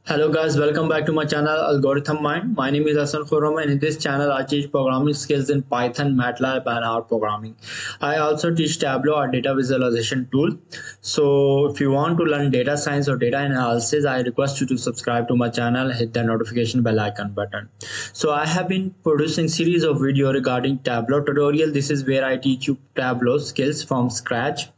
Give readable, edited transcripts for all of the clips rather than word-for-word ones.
Hello guys, welcome back to my channel Algorithm Mind. My name is Hassan Khurram and in this channel I teach programming skills in Python, MATLAB and R programming. I also teach Tableau, our data visualization tool. So if you want to learn data science or data analysis, I request you to subscribe to my channel, hit the notification bell icon button. So I have been producing series of video regarding Tableau tutorial. This is where I teach you Tableau skills from scratch.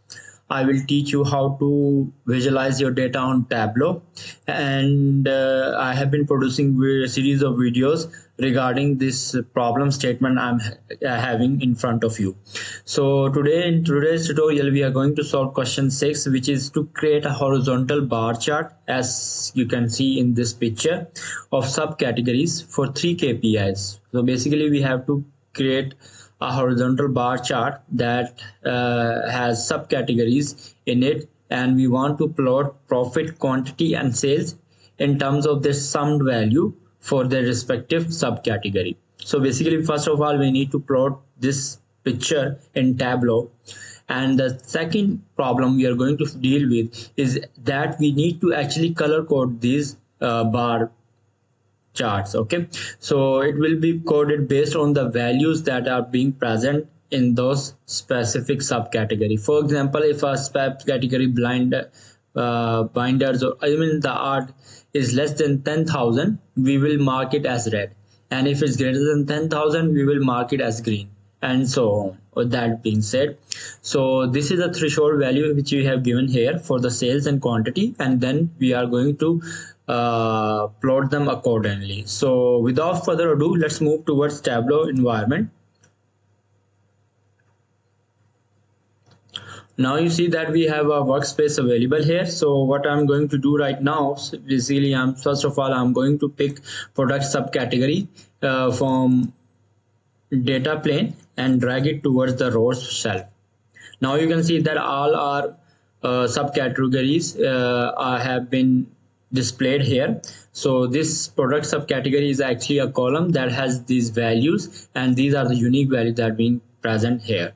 I will teach you how to visualize your data on Tableau, and I have been producing a series of videos regarding this problem statement I'm having in front of you. So today in today's tutorial we are going to solve question 6, which is to create a horizontal bar chart, as you can see in this picture, of subcategories for 3 KPIs. So basically we have to create a horizontal bar chart that has subcategories in it, and we want to plot profit, quantity and sales in terms of their summed value for their respective subcategory. So basically, first of all, we need to plot this picture in Tableau, and the second problem we are going to deal with is that we need to actually color code these bar charts. Okay, so it will be coded based on the values that are being present in those specific subcategory. For example, if a subcategory binders or even the art is less than 10,000, we will mark it as red, and if it's greater than 10,000 we will mark it as green, and so on. With that being said, so this is a threshold value which we have given here for the sales and quantity, and then we are going to plot them accordingly. So without further ado, let's move towards Tableau environment. Now you see that we have a workspace available here. So what I'm going to do right now, basically first of all I'm going to pick product subcategory from data plane and drag it towards the rows shelf. Now you can see that all our subcategories have been displayed here. So this product subcategory is actually a column that has these values, and these are the unique values that are being present here.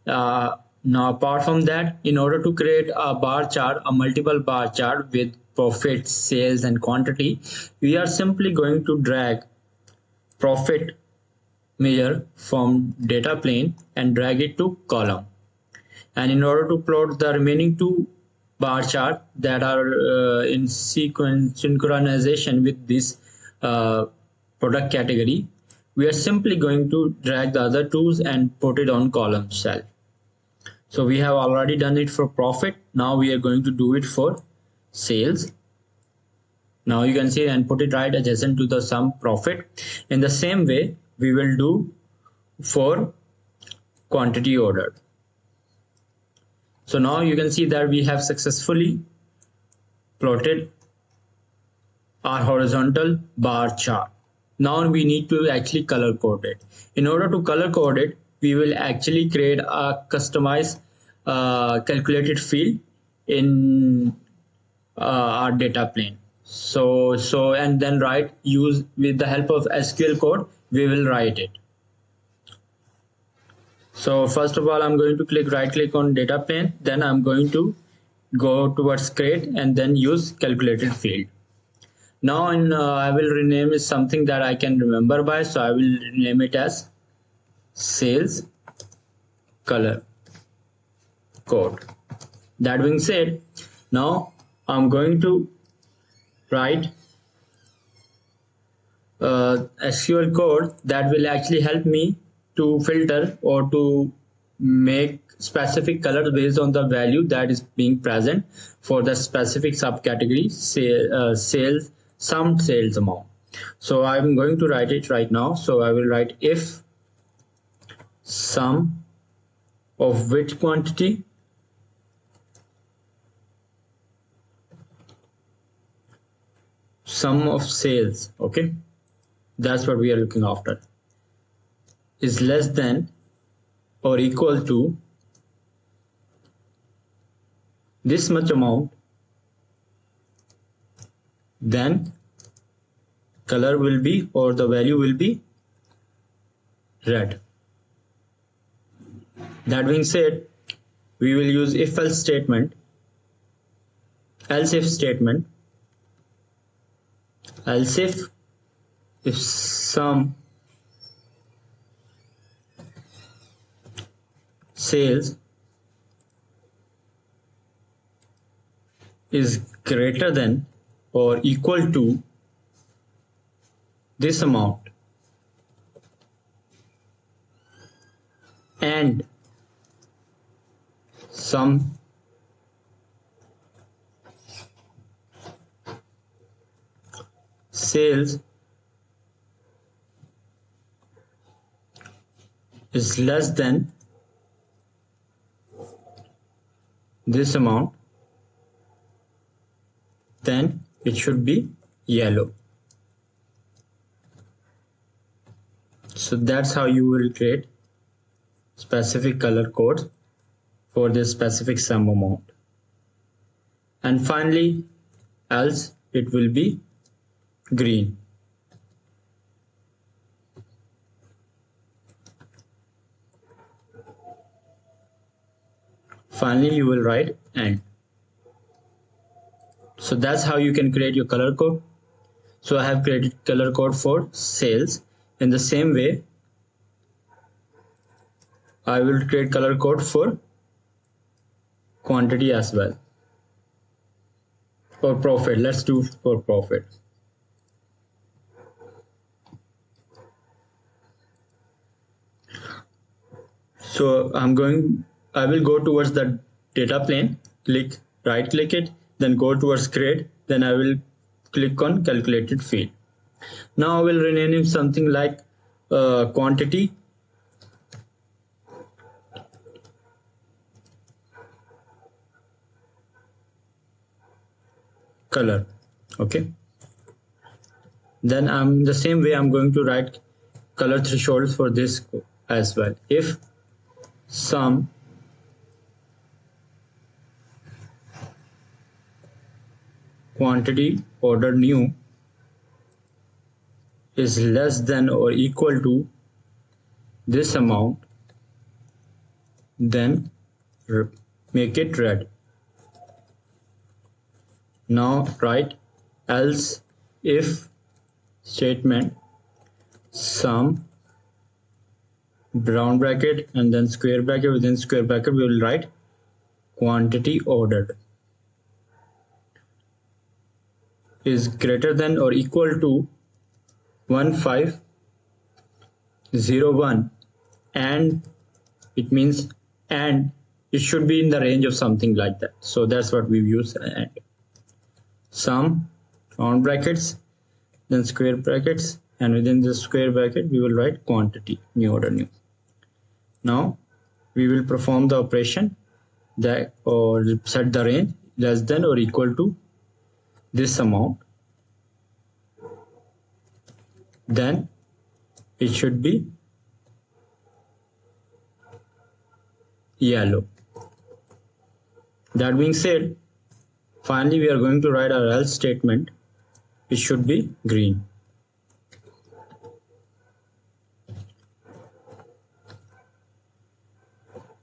Now apart from that, in order to create a bar chart, a multiple bar chart with profit, sales and quantity, we are simply going to drag profit measure from data plane and drag it to column. And in order to plot the remaining two bar chart that are in synchronization with this product category, we are simply going to drag the other two and put it on column cell. So we have already done it for profit. Now we are going to do it for sales. Now you can see and put it right adjacent to the sum profit. In the same way we will do for quantity order. So now you can see that we have successfully plotted our horizontal bar chart. Now we need to actually color code it. In order to color code it, we will actually create a customized calculated field in our data plane. So and then use with the help of SQL code, we will write it. So first of all, I'm going to right click on data plane, then I'm going to go towards create and then use calculated field. Now I will rename it something that I can remember by, so I will rename it as sales color code. That being said, now I'm going to write SQL code that will actually help me to filter or to make specific colors based on the value that is being present for the specific subcategory, sales, summed sales amount. So I'm going to write it right now. So I will write if sum of which quantity sum of sales, okay, that's what we are looking after, is less than or equal to this much amount, then color will be, or the value will be, red. That being said, we will use if else statement, else if statement, else if some sales is greater than or equal to this amount and some sales is less than this amount, then it should be yellow. So that's how you will create specific color code for this specific sum amount. And finally, else it will be green. Finally, you will write and. So that's how you can create your color code. So I have created color code for sales. In the same way, I will create color code for quantity as well. For profit, let's do for profit. So I will go towards the data plane, right click it, then go towards grade, then I will click on calculated field. Now I will rename it something like quantity color. Okay, then the same way I'm going to write color thresholds for this as well. If some quantity order new is less than or equal to this amount, then make it red. Now write else if statement sum brown bracket and then square bracket, within square bracket we will write quantity ordered is greater than or equal to 1501, and it means and it should be in the range of something like that. So that's what we use. And sum round brackets, then square brackets, and within the square bracket we will write quantity new order new. Now we will perform the operation that or set the range less than or equal to this amount, then it should be yellow. That being said, finally we are going to write our else statement. It should be green.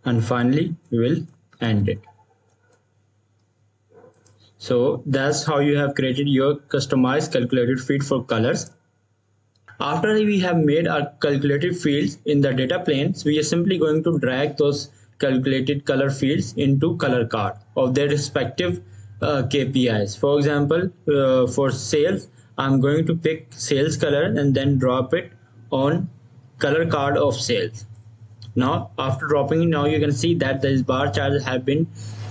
And finally we will end it. So that's how you have created your customized calculated field for colors. After we have made our calculated fields in the data planes, we are simply going to drag those calculated color fields into color card of their respective KPIs. For example, for sales, I'm going to pick sales color and then drop it on color card of sales. Now after dropping it, now you can see that these bar charts have been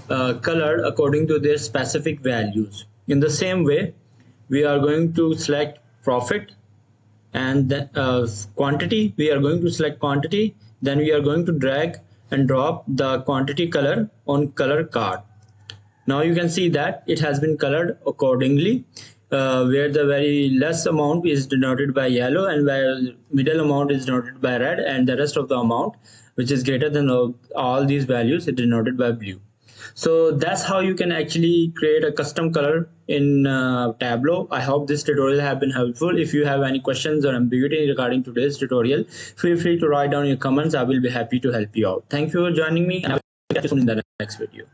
colored according to their specific values. In the same way, we are going to select profit and quantity. We are going to select quantity, then we are going to drag and drop the quantity color on color card. Now you can see that it has been colored accordingly, where the very less amount is denoted by yellow and where middle amount is denoted by red, and the rest of the amount which is greater than all these values is denoted by blue. So that's how you can actually create a custom color in Tableau. I hope this tutorial have been helpful. If you have any questions or ambiguity regarding today's tutorial, feel free to write down your comments. I will be happy to help you out. Thank you for joining me, and I will catch you soon in the next video.